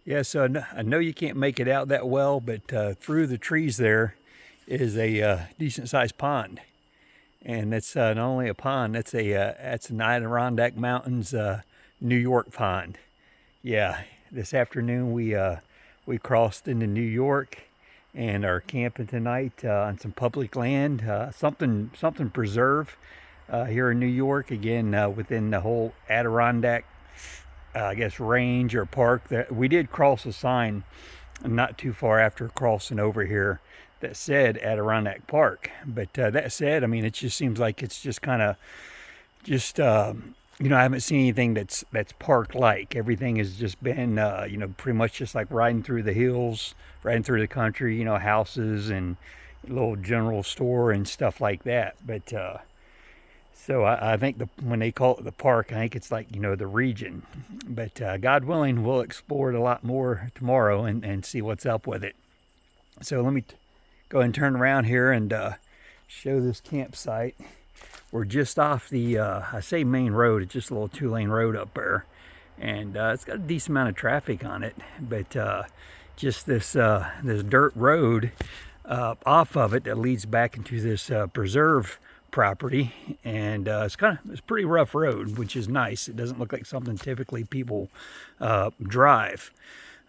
Yeah, so I know you can't make it out that well, but through the trees there is a decent sized pond. And that's not only a pond, that's an Adirondack Mountains New York pond. Yeah, this afternoon we crossed into New York and are camping tonight on some public land, something preserve here in New York. Again, within the whole Adirondack, I guess, range or park. That we did cross a sign not too far after crossing over here that said Adirondack Park. But that said, I mean, it just seems like it's just kind of just I haven't seen anything that's park like. Everything has just been pretty much just like riding through the hills, riding through the country. Houses and a little general store and stuff like that. But so I think when they call it the park, I think it's like the region. But God willing, we'll explore it a lot more tomorrow and see what's up with it. So let me go ahead and turn around here and show this campsite. We're just off the, I say main road, it's just a little 2-lane road up there. And it's got a decent amount of traffic on it, but just this dirt road off of it that leads back into this preserve property. And it's a pretty rough road, which is nice. It doesn't look like something typically people drive.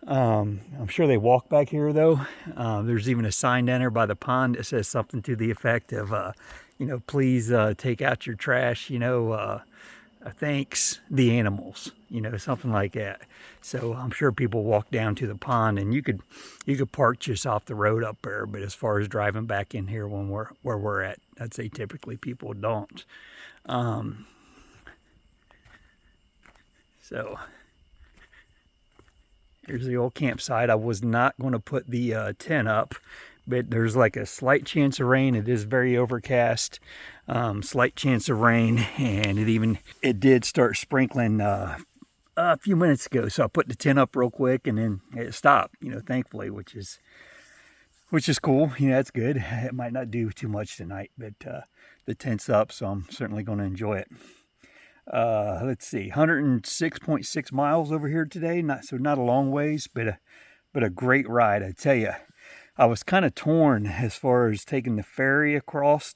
I'm sure they walk back here though. There's even a sign down there by the pond that says something to the effect of, please take out your trash, thanks the animals, something like that. So I'm sure people walk down to the pond, and you could park just off the road up there. But as far as driving back in here where we're at, I'd say typically people don't. So here's the old campsite. I was not going to put the tent up, but there's like a slight chance of rain. It is very overcast, slight chance of rain, and it did start sprinkling a few minutes ago. So I put the tent up real quick, and then it stopped. Thankfully, which is cool. That's good. It might not do too much tonight, but the tent's up, so I'm certainly going to enjoy it. Let's see, 106.6 miles over here today. Not a long ways, but a great ride. I tell you, I was kind of torn as far as taking the ferry across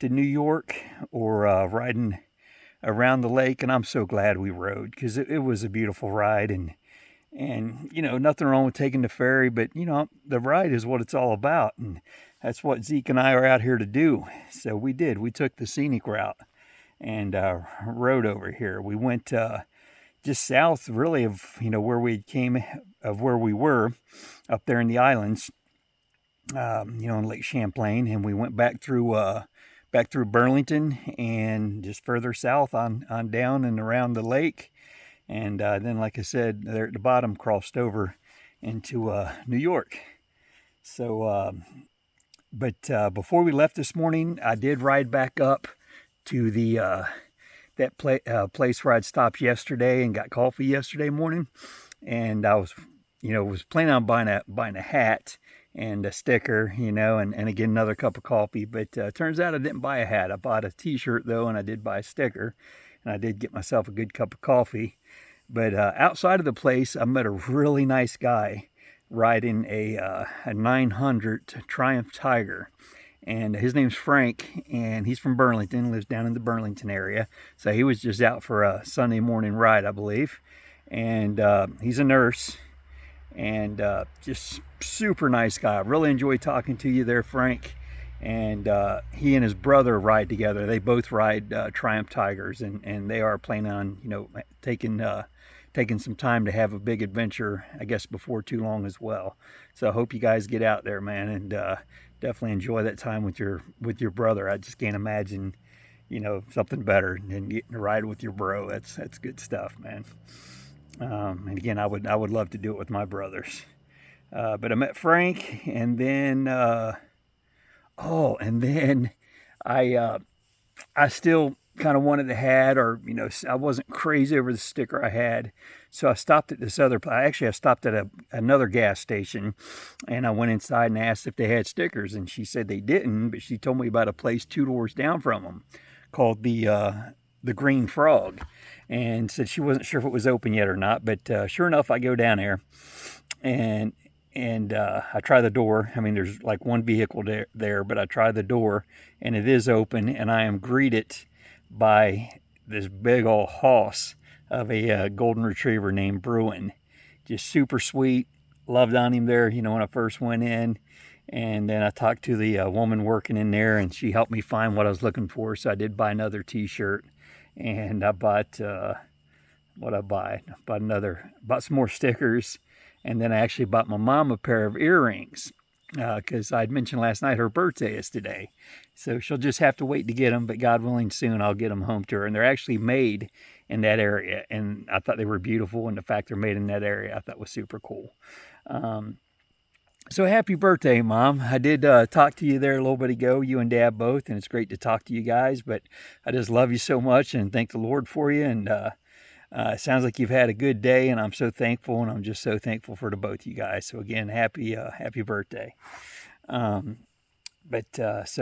to New York or riding around the lake, and I'm so glad we rode, because it was a beautiful ride, and nothing wrong with taking the ferry, but the ride is what it's all about, and that's what Zeke and I are out here to do. So we took the scenic route and rode over here. We went just south really of where we were up there in the islands, in Lake Champlain, and we went back through Burlington and just further south on down and around the lake, and then, like I said, there at the bottom, crossed over into New York. So but before we left this morning, I did ride back up to the place where I'd stopped yesterday and got coffee yesterday morning, and I was planning on buying a hat and a sticker, and again another cup of coffee. But turns out I didn't buy a hat. I bought a t-shirt though, and I did buy a sticker, and I did get myself a good cup of coffee. But outside of the place, I met a really nice guy riding a 900 Triumph Tiger. And his name's Frank, and he's from Burlington, lives down in the Burlington area. So he was just out for a Sunday morning ride, I believe. And he's a nurse, and just super nice guy. Really enjoyed talking to you there, Frank. And he and his brother ride together. They both ride Triumph Tigers, and they are planning on taking some time to have a big adventure, I guess, before too long as well. So I hope you guys get out there, man, and definitely enjoy that time with your brother. I just can't imagine, something better than getting to ride with your bro. That's good stuff, man. And again, I would love to do it with my brothers. But I met Frank, and then I still kind of wanted the hat, or I wasn't crazy over the sticker I had, so I stopped at this other. I stopped at another gas station, and I went inside and asked if they had stickers, and she said they didn't, but she told me about a place 2 doors down from them called the the Green Frog, and said she wasn't sure if it was open yet or not. But sure enough, I go down there, and I try the door. I mean, there's like one vehicle there, but I try the door, and it is open, and I am greeted by this big old hoss of a golden retriever named Bruin. Just super sweet. Loved on him there, when I first went in. And then I talked to the woman working in there, and she helped me find what I was looking for. So I did buy another t-shirt, and I bought, what I buy? Bought some more stickers. And then I actually bought my mom a pair of earrings, because I'd mentioned last night her birthday is today. So she'll just have to wait to get them, but God willing, soon I'll get them home to her. And they're actually made in that area, and I thought they were beautiful, and the fact they're made in that area I thought was super cool. So happy birthday, Mom. I did talk to you there a little bit ago, you and Dad both, and it's great to talk to you guys, but I just love you so much and thank the Lord for you. And it sounds like you've had a good day, and I'm so thankful, and I'm just so thankful for the both of you guys. So again, happy birthday. So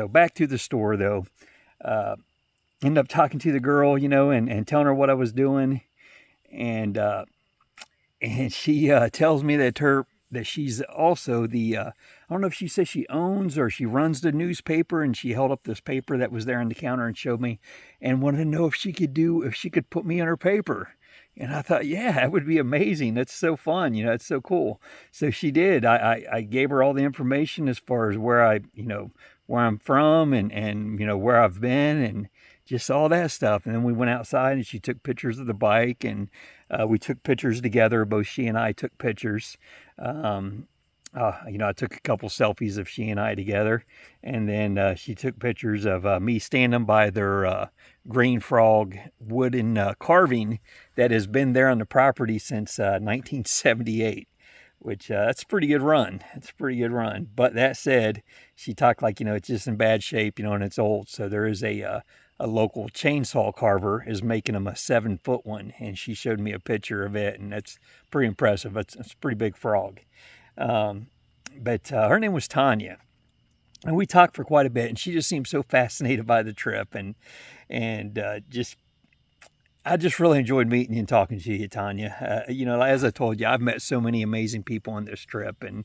back to the store, though. Ended up talking to the girl, and telling her what I was doing, and she tells me that she's also I don't know if she says she owns or she runs the newspaper, and she held up this paper that was there on the counter and showed me, and wanted to know if she could put me in her paper. And I thought, yeah, that would be amazing. That's so fun. It's so cool. So she did. I gave her all the information as far as where I'm from, and where I've been, and just all that stuff. And then we went outside, and she took pictures of the bike, and we took pictures together. Both she and I took pictures. I took a couple selfies of she and I together, and then she took pictures of me standing by their Green Frog wooden carving that has been there on the property since 1978, which that's a pretty good run. It's a pretty good run. But that said, she talked like, it's just in bad shape, and it's old. So there is a local chainsaw carver is making them a 7-foot one, and she showed me a picture of it, and that's pretty impressive. It's a pretty big frog. But her name was Tanya, and we talked for quite a bit, and she just seemed so fascinated by the trip, and I just really enjoyed meeting you and talking to you, Tanya. As I told you, I've met so many amazing people on this trip, and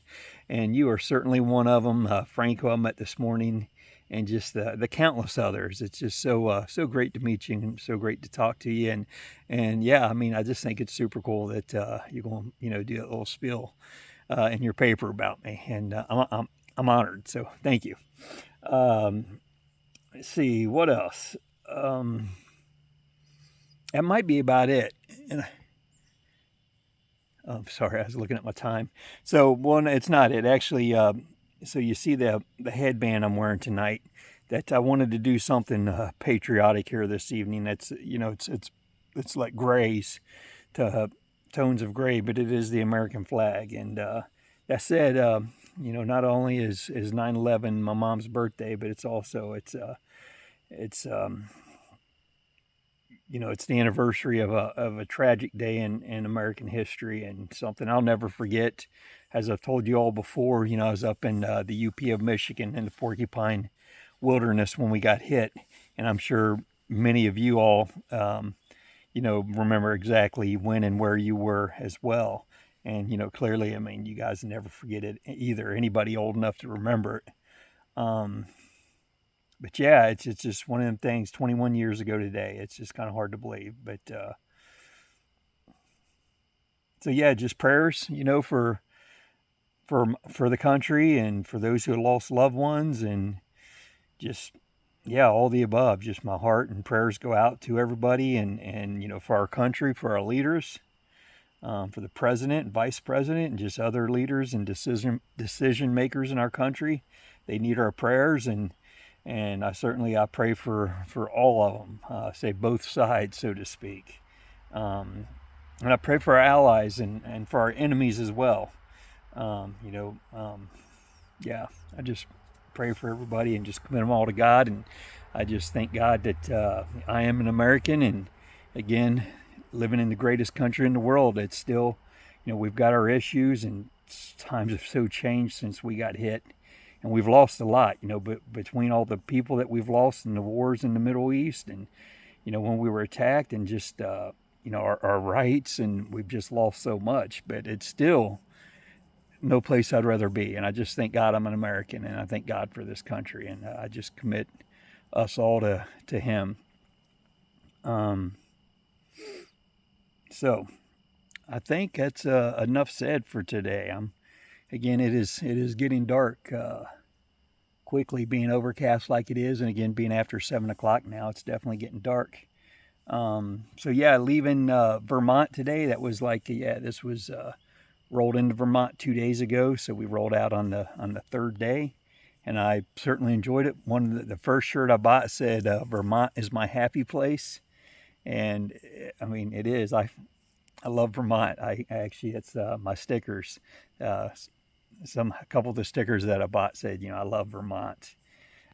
you are certainly one of them. Franco I met this morning, and just the countless others. It's just so great to meet you, and so great to talk to you. And yeah, I just think it's super cool that you're going to do a little spiel in your paper about me, and I'm honored. So thank you. Let's see what else. That might be about it. I'm sorry, I was looking at my time. So one, it's not it actually. So you see the headband I'm wearing tonight. That I wanted to do something patriotic here this evening. That's it's like grays to tones of gray, but it is the American flag. And that said, not only is 9/11 my mom's birthday, but it's also it's the anniversary of a tragic day in American history, and something I'll never forget. As I've told you all before, I was up in the UP of Michigan in the Porcupine Wilderness when we got hit, and I'm sure many of you all, remember exactly when and where you were as well. And clearly, you guys never forget it either. Anybody old enough to remember it. But yeah, it's just one of them things. 21 years ago today, it's just kind of hard to believe. But so yeah, just prayers, for the country and for those who lost loved ones, and just all the above. Just my heart and prayers go out to everybody, and for our country, for our leaders, for the president and vice president, and just other leaders and decision makers in our country. They need our prayers, and I pray for all of them, say both sides, so to speak. And I pray for our allies and for our enemies as well. I just pray for everybody and just commit them all to God. And I just thank God that I am an American, and again, living in the greatest country in the world. It's still, we've got our issues, and times have so changed since we got hit. And we've lost a lot, but between all the people that we've lost in the wars in the Middle East, and, when we were attacked, and just, our rights, and we've just lost so much. But it's still no place I'd rather be. And I just thank God I'm an American, and I thank God for this country, and I just commit us all to Him. So I think that's enough said for today. Again, it is getting dark quickly, being overcast like it is, and again being after 7 o'clock now. It's definitely getting dark. So yeah, leaving Vermont today. That was this was rolled into Vermont 2 days ago. So we rolled out on the third day, and I certainly enjoyed it. One of the first shirt I bought said "Vermont is my happy place," and I mean it is. I love Vermont. I actually, it's my stickers. A couple of the stickers that I bought said, I love Vermont,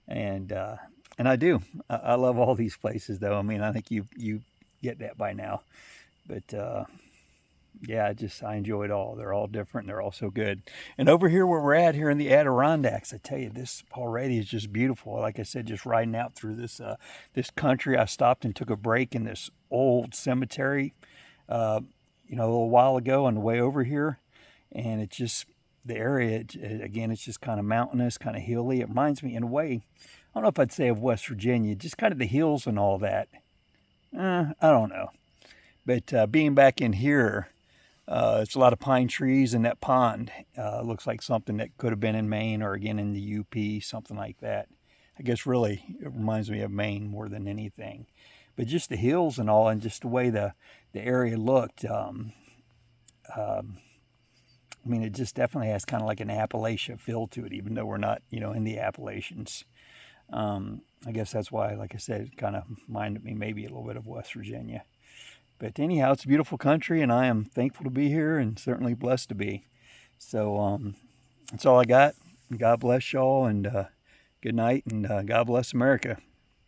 and I do. I love all these places, though. I mean, I think you get that by now, but yeah, I enjoy it all. They're all different. They're all so good. And over here where we're at here in the Adirondacks, I tell you, this already is just beautiful. Like I said, just riding out through this country. I stopped and took a break in this old cemetery, a little while ago on the way over here, and it's just the area. Again, it's just kind of mountainous, kind of hilly. It reminds me, in a way, I don't know if I'd say of West Virginia, just kind of the hills and all that. I don't know. But being back in here, it's a lot of pine trees, and that pond looks like something that could have been in Maine, or again in the UP, something like that. I guess really it reminds me of Maine more than anything. But just the hills and all, and just the way the area looked. I mean, it just definitely has kind of like an Appalachia feel to it, even though we're not, in the Appalachians. I guess that's why, like I said, it kind of reminded me maybe a little bit of West Virginia. But anyhow, it's a beautiful country, and I am thankful to be here, and certainly blessed to be. So that's all I got. God bless y'all, and good night, and God bless America.